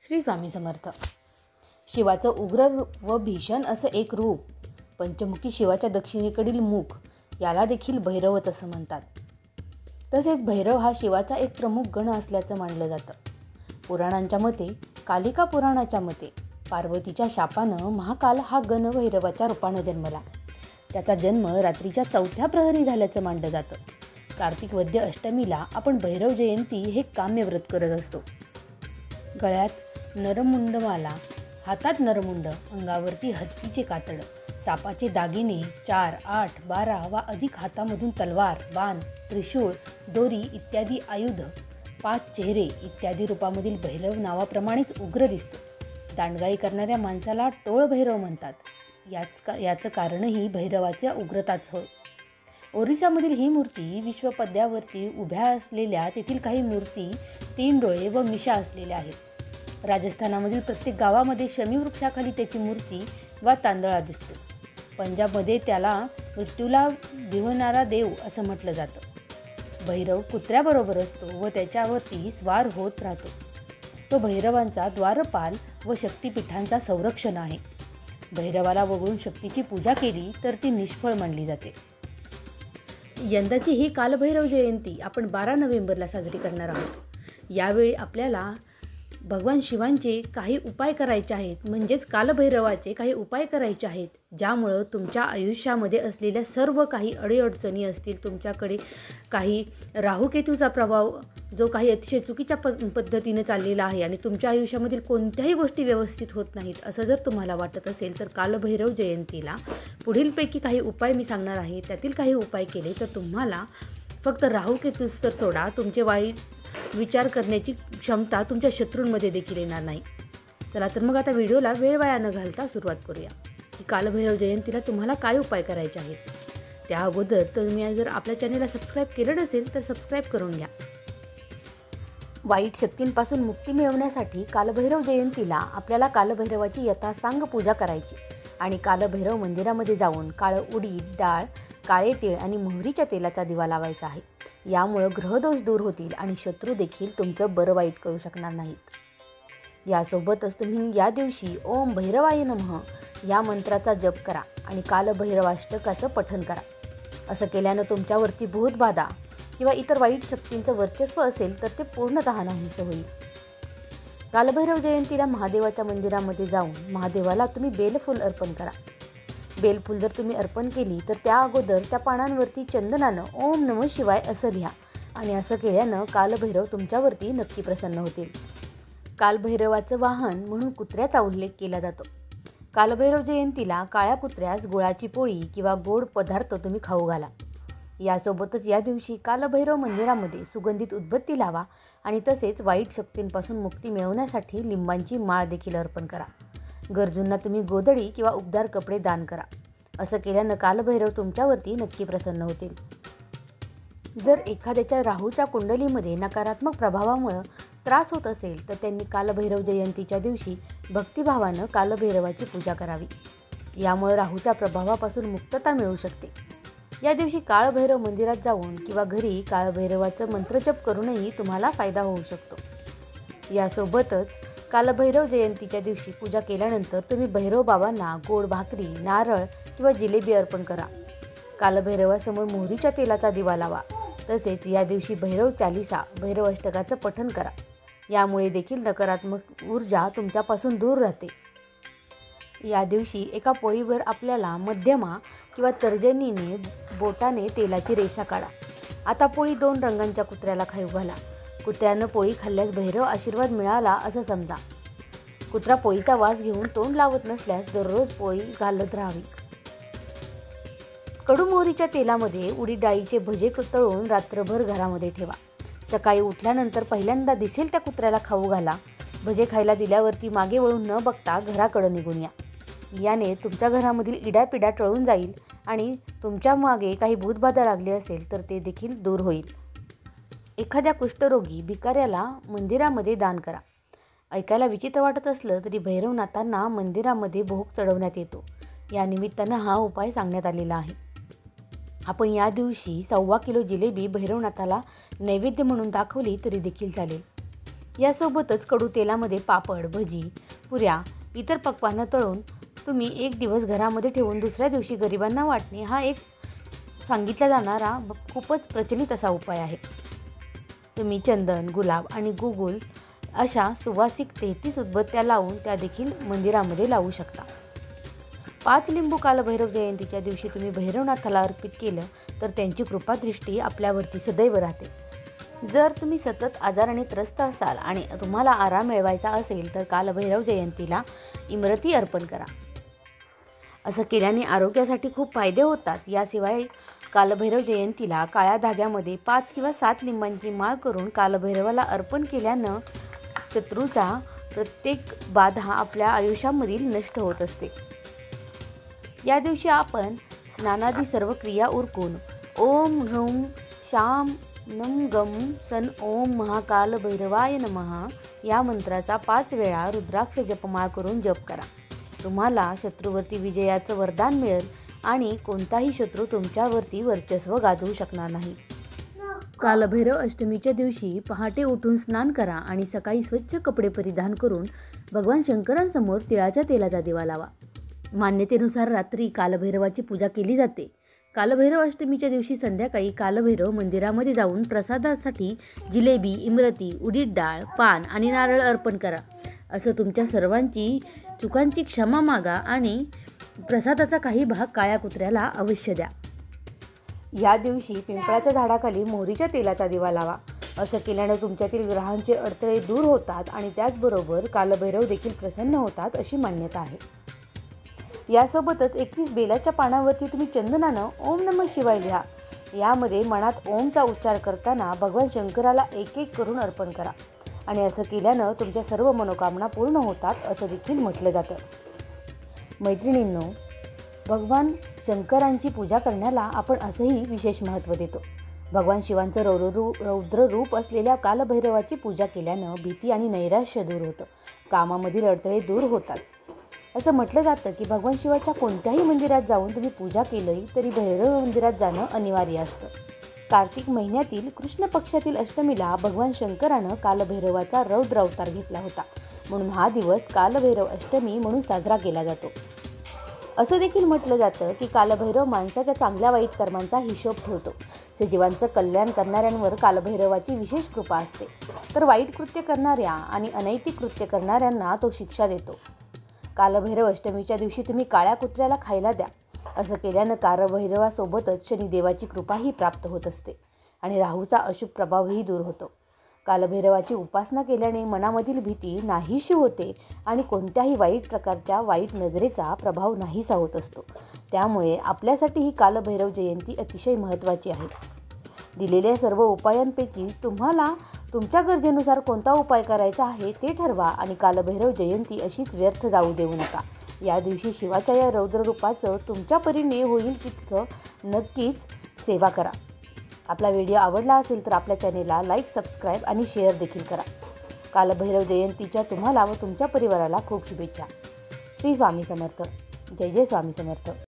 श्री स्वामी समर्थ. शिवाचं उग्र व भीषण असं एक रूप, पंचमुखी शिवाच्या दक्षिणेकडील मुख, याला देखील भैरवत असं म्हणतात. तसेच भैरव हा शिवाचा एक प्रमुख गण असल्याचं मानलं जातं. पुराणांच्या मते, कालिका पुराणाच्या मते, पार्वतीच्या शापानं महाकाल हा गण भैरवाच्या रूपानं जन्मला. त्याचा जन्म रात्रीच्या 4थ्या प्रहरी झाल्याचं मानलं जातं. कार्तिक वद्य अष्टमीला आपण भैरव जयंती हे काम्यव्रत करत असतो. गळ्यात नरमुंडमाला, हातात नरमुंड, अंगावरती हत्तीचे कातड, सापाचे दागिने, 4, 8, 12 वा अधिक हातामधून तलवार, बाण, त्रिशूळ, दोरी इत्यादी आयुध, 5 चेहरे इत्यादी रूपामधील भैरव नावाप्रमाणेच उग्र दिसतो. दांडगाई करणाऱ्या माणसाला टोळ भैरव म्हणतात. याचं कारणही भैरवाच्या उग्रताच होय. ओरिसामधील ही मूर्ती विश्वपद्यावरती उभ्या असलेल्या तेथील काही मूर्ती 3 डोळे व मिशा असलेल्या आहेत. राजस्थानामधील प्रत्येक गावामध्ये शमी वृक्षाखाली त्याची मूर्ती वा तांदळा दिसतो. पंजाबमध्ये त्याला मृत्यूला भिवणारा देव असं म्हटलं जातं. भैरव कुत्र्याबरोबर असतो व त्याच्यावरती स्वार होत राहतो. तो भैरवांचा द्वारपाल व शक्तिपीठांचा संरक्षण आहे. भैरवाला वगळून शक्तीची पूजा केली तर ती निष्फळ मानली जाते. यंदाची ही कालभैरव जयंती आपण 12 नोव्हेंबरला साजरी करणार आहोत. यावेळी आपल्याला भगवान शिवांचे काही उपाय करायचे आहेत, म्हणजेच कालभैरवाचे काही उपाय करायचे आहेत, ज्यामुळं तुमच्या आयुष्यामध्ये असलेल्या सर्व काही अडीअडचणी असतील, तुमच्याकडे काही राहुकेतूचा प्रभाव जो काही अतिशय चुकीच्या पद्धतीने चाललेला आहे आणि तुमच्या आयुष्यामधील कोणत्याही गोष्टी व्यवस्थित होत नाहीत, असं जर तुम्हाला वाटत असेल तर कालभैरव जयंतीला पुढीलपैकी काही उपाय मी सांगणार आहे. त्यातील काही उपाय केले तर तुम्हाला फक्त राहुकेतूच तर सोडा, तुमचे वाईट विचार करण्याची क्षमता तुमच्या शत्रूंमध्ये देखील येणार नाही. चला तर मग आता व्हिडिओला वेळ वाया न घालता सुरुवात करूया की कालभैरव जयंतीला तुम्हाला काय उपाय करायचे आहेत. त्या अगोदर तुम्ही जर आपल्या चॅनेलला सबस्क्राईब केलं नसेल तर सबस्क्राईब करून घ्या. वाईट शक्तींपासून मुक्ती मिळवण्यासाठी कालभैरव जयंतीला आपल्याला कालभैरवाची यथासांग पूजा करायची आणि कालभैरव मंदिरामध्ये जाऊन काळं उडीद डाळ, काळे तीळ आणि मोहरीच्या तेलाचा दिवा लावायचा आहे. यामुळं ग्रहदोष दूर होतील आणि शत्रू देखील तुमचं बरं वाईट करू शकणार नाहीत. यासोबतच तुम्ही या दिवशी ओम भैरवाय नमः या मंत्राचा जप करा आणि कालभैरवाष्टकाचं पठण करा. असं केल्यानं तुमच्यावरती भूतबाधा किंवा इतर वाईट शक्तींचं वर्चस्व असेल तर ते पूर्णतः नाहीसं होईल. कालभैरव जयंतीला महादेवाच्या मंदिरामध्ये जाऊन महादेवाला तुम्ही बेलफूल अर्पण करा. बेलफूल जर तुम्ही अर्पण केली तर त्या अगोदर त्या पानांवरती चंदनानं ओम नमः शिवाय असं लिहा आणि असं केल्यानं कालभैरव तुमच्यावरती नक्की प्रसन्न होतील. कालभैरवाचं वाहन म्हणून कुत्र्याचा उल्लेख केला जातो. कालभैरव जयंतीला काळ्या कुत्र्यास गुळाची पोळी किंवा गोड पदार्थ तुम्ही खाऊ घाला. यासोबतच या दिवशी कालभैरव मंदिरामध्ये सुगंधित उदबत्ती लावा आणि तसेच वाईट शक्तींपासून मुक्ती मिळवण्यासाठी लिंबांची माळ देखील अर्पण करा. गरजूंना तुम्ही गोधडी किंवा उबदार कपडे दान करा. असं केल्यानं कालभैरव तुमच्यावरती नक्की प्रसन्न होतील. जर एखाद्याच्या राहूच्या कुंडलीमध्ये नकारात्मक प्रभावामुळे त्रास होत असेल तर त्यांनी कालभैरव जयंतीच्या दिवशी भक्तिभावानं कालभैरवाची पूजा करावी. यामुळे राहूच्या प्रभावापासून मुक्तता मिळू शकते. या दिवशी काळभैरव मंदिरात जाऊन किंवा घरी काळभैरवाचं मंत्रजप करूनही तुम्हाला फायदा होऊ शकतो. यासोबतच कालभैरव जयंतीच्या दिवशी पूजा केल्यानंतर तुम्ही भैरव बाबांना गोड भाकरी, नारळ किंवा जिलेबी अर्पण करा. कालभैरवासमोर मोहरीच्या तेलाचा दिवा लावा. तसेच या दिवशी भैरव चालीसा, भैरव अष्टकाचं पठण करा. यामुळे देखील नकारात्मक ऊर्जा तुमच्यापासून दूर राहते. या दिवशी एका पोळीवर आपल्याला मध्यमा किंवा तर्जनीने बोटाने तेलाची रेषा काढा. आता पोळी 2 रंगांच्या कुत्र्याला खाऊ घाला. कुत्र्यानं पोळी खाल्ल्यास भैरव आशीर्वाद मिळाला असं समजा. कुत्रा पोळीचा वास घेऊन तोंड लावत नसल्यास दररोज पोळी घालत राहावी. कडू मोहरीच्या तेलामध्ये उडीद डाळीचे भजे तळून रात्रभर घरामध्ये ठेवा. सकाळी उठल्यानंतर पहिल्यांदा दिसेल त्या कुत्र्याला खाऊ घाला. भजे खायला दिल्यावरती मागे वळून न बघता घराकडं निघून या. याने तुमच्या घरामधील इडापिडा टळून जाईल आणि तुमच्या मागे काही भूतबाधा लागली असेल तर ते देखील दूर होईल. एखाद्या कुष्ठरोगी भिकाऱ्याला मंदिरामध्ये दान करा. ऐकायला विचित्र वाटत असलं तरी भैरवनाथांना मंदिरामध्ये भोग चढवण्यात येतो. या निमित्तानं हा उपाय सांगण्यात आलेला आहे. आपण या दिवशी 1.25 किलो जिलेबी भैरवनाथाला नैवेद्य म्हणून दाखवली तरी देखील चालेल. यासोबतच कडू तेलामध्ये पापड, भजी, पुऱ्या, इतर पक्वान्न तळून तुम्ही एक दिवस घरामध्ये ठेवून दुसऱ्या दिवशी गरिबांना वाटणे हा एक सांगितला जाणारा खूपच प्रचलित असा उपाय आहे. तुम्ही चंदन, गुलाब आणि गुगुल अशा सुवासिक 33 उदबत्त्या लावून त्या देखील मंदिरामध्ये लावू शकता. 5 लिंबू कालभैरव जयंतीच्या दिवशी तुम्ही भैरवनाथाला अर्पित केलं तर त्यांची कृपादृष्टी आपल्यावरती सदैव राहते. जर तुम्ही सतत आजाराने त्रस्त असाल आणि तुम्हाला आराम मिळवायचा असेल तर कालभैरव जयंतीला इमरती अर्पण करा. असं केल्याने आरोग्यासाठी खूप फायदे होतात. याशिवाय कालभैरव जयंतीला काळ्या धाग्यामध्ये 5 किंवा 7 लिंबांची माळ करून कालभैरवाला अर्पण केल्यानं शत्रूचा प्रत्येक बाधा आपल्या आयुष्यामधील नष्ट होत असते. या दिवशी आपण स्नानादी सर्व क्रिया उरकून ओम ह्रौं शाम नम गम सन ओम महाकाल भैरवाय नमः या मंत्राचा 5 वेळा रुद्राक्ष जपमाळ करून जप करा. तुम्हाला शत्रूवरती विजयाचं वरदान मिळेल आणि कोणताही शत्रू तुमच्यावरती वर्चस्व गाजवू शकणार नाही. कालभैरव अष्टमीच्या दिवशी पहाटे उठून स्नान करा आणि सकाळी स्वच्छ कपडे परिधान करून भगवान शंकरांसमोर तिळाच्या तेलाचा दिवा लावा. मान्यतेनुसार रात्री कालभैरवाची पूजा केली जाते. कालभैरव अष्टमीच्या दिवशी संध्याकाळी कालभैरव मंदिरामध्ये जाऊन प्रसादासाठी जिलेबी, इमरती, उडीद डाळ, पान आणि नारळ अर्पण करा. असं तुमच्या सर्वांची चुकांची क्षमा मागा आणि प्रसादाचा काही भाग काळ्या कुत्र्याला अवश्य द्या. या दिवशी पिंपळाच्या झाडाखाली मोहरीच्या तेलाचा दिवा लावा. असं केल्यानं तुमच्यातील ग्रहांचे अडथळे दूर होतात आणि त्याचबरोबर कालभैरव देखील प्रसन्न होतात अशी मान्यता आहे. यासोबतच 21 बेलाच्या पानावरती तुम्ही चंदनानं ओम नमः शिवाय लिहा. यामध्ये मनात ओमचा उच्चार करताना भगवान शंकराला एक एक करून अर्पण करा आणि असं केल्यानं तुमच्या सर्व मनोकामना पूर्ण होतात असं देखील म्हटलं जातं. मैत्रिणींनो, भगवान शंकरांची पूजा करण्याला आपण असंही विशेष महत्त्व देतो. भगवान शिवांचं रौद्र रूप असलेल्या कालभैरवाची पूजा केल्यानं भीती आणि नैराश्य दूर होतं. कामामधील अडथळे दूर होतात. असं म्हटलं जातं की भगवान शिवाच्या कोणत्याही मंदिरात जाऊन तुम्ही पूजा केली तरी भैरव मंदिरात जाणं अनिवार्य असतं. कार्तिक महिन्यातील कृष्ण पक्षातील अष्टमीला भगवान शंकरानं कालभैरवाचा रौद्र अवतार घेतला होता. म्हणून हा दिवस कालभैरव अष्टमी म्हणून साजरा केला जातो. असं देखील म्हटलं जातं की कालभैरव माणसाच्या चांगल्या वाईट कर्मांचा हिशोब ठेवतो. सजीवांचं कल्याण करणाऱ्यांवर कालभैरवाची विशेष कृपा असते, तर वाईट कृत्य करणाऱ्या आणि अनैतिक कृत्य करणाऱ्यांना तो शिक्षा देतो. कालभैरव अष्टमीच्या दिवशी तुम्ही काळ्या कुत्र्याला खायला द्या. असं केल्यानं कालभैरवासोबतच शनिदेवाची कृपाही प्राप्त होत असते आणि राहूचा अशुभ प्रभावही दूर होतो. कालभैरवाची उपासना केल्याने मनामधील भीती नाहीशी होते आणि कोणत्याही वाईट प्रकारच्या वाईट नजरेचा प्रभाव नाहीसा होत असतो. त्यामुळे आपल्यासाठी ही कालभैरव जयंती अतिशय महत्त्वाची आहे. दिलेल्या सर्व उपायांपैकी तुम्हाला तुमच्या गरजेनुसार कोणता उपाय करायचा आहे ते ठरवा आणि कालभैरव जयंती अशीच व्यर्थ जाऊ देऊ नका. या दिवशी शिवाच्या या रौद्र रूपाचं तुमच्या परीने होईल तितकं नक्कीच सेवा करा. आपला व्हिडिओ आवडला असेल तर आपल्या चॅनेलला लाईक, सबस्क्राईब आणि शेअर देखील करा. कालभैरव जयंतीच्या तुम्हाला व तुमच्या परिवाराला खूप शुभेच्छा. श्री स्वामी समर्थ. जय जय स्वामी समर्थ.